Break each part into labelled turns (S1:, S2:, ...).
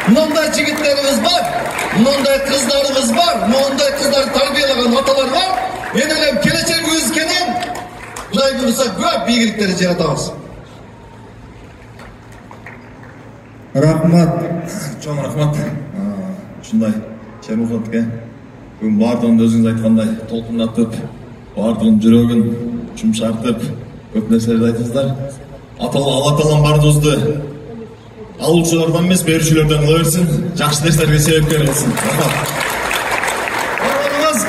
S1: Мындай жигиттерибиz бар, мындай кыздарыбыз бар, мындай кыздар тарбиялаган аталар бар. Мен ойлойм, келечегибиз кенен Кудай буйруса көп ийгиликтерди жаратабыз.
S2: Рахмат, чоң рахмат. Ушундай Чермуховке бүгүн бардыгын өзүңүз айткандай толкундатып, бардыгын жүрөгүн жумшартып, көп нерселерди айттыңыздар. Алла Таалам бардыгыбызды алуучулардан эмес, берүүчүлөрдөн кыла берсин. Жакшы нерселерге себепкер болсун.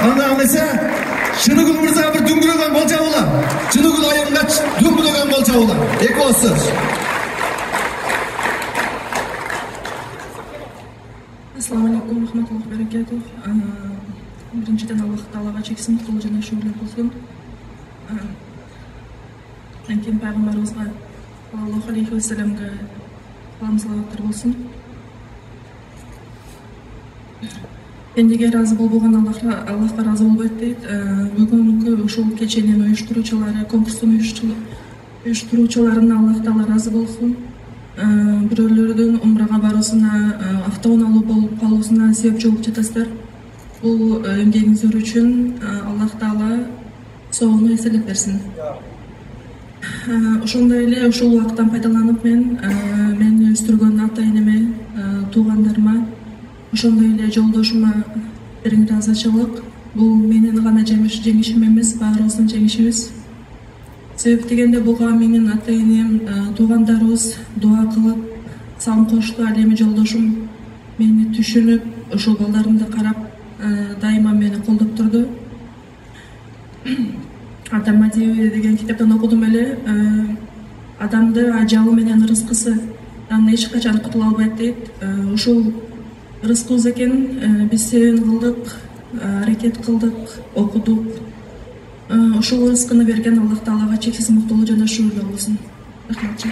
S2: Ана эмесе Чыныгүл мырза бир дүңгүрөгөн болча була. Чыныгүл айымга дүңгүрөгөн болча була. Эки ооз сөз.
S3: Ассаламу алейкум, рахматуллахи баракатух. Биринчиден Аллах Таалага чексиз мактоо жана шүгүрлөр болсун. Анткени пайгамбарыбызга саллаллаху алейхи ва салламга салам салаваттар болсун. Пендеге разы болбогон Аллахка разы болбойт дейт. Бүгүнкү ушул кеченин уюштуруучулары, конкурстун уюштуруучуларына Аллах Таала разы болсун. Бирөөлөрдүн умрага баруусуна, автоунаа болуп калуусуна себепчи болуп жатасыздар. Бул эмгегиңиздер үчүн Аллах Таала соону эселеп берсин. Ошондой эле ушул убакыттан пайдаланып мени өстүргөн ата энеме, туугандарыма, ошондой эле жолдошума бериң ыраазычылык. Бул менин гана жеңишим эмес, баарыбыздын жеңишибиз. Себеп дегенде буга менин ата энем, туугандарыбыз дуа кылып, салым кошту. Ал эми жолдошум мени түшүнүп, ошол балдарымды карап, дайыма мени колдоп турду. Атамадиеви деген китептен окудум эле. Адамды ажалы менен рызкысынан эч качан кутула албайт дейт. Ушул рызкыбыз экен, биз себебин кылдык, аракет кылдык, окудук. Ушул рызкыны берген Аллах Таалага чексиз мактоолуу жана шүгүрлөр болсун. Рахмат.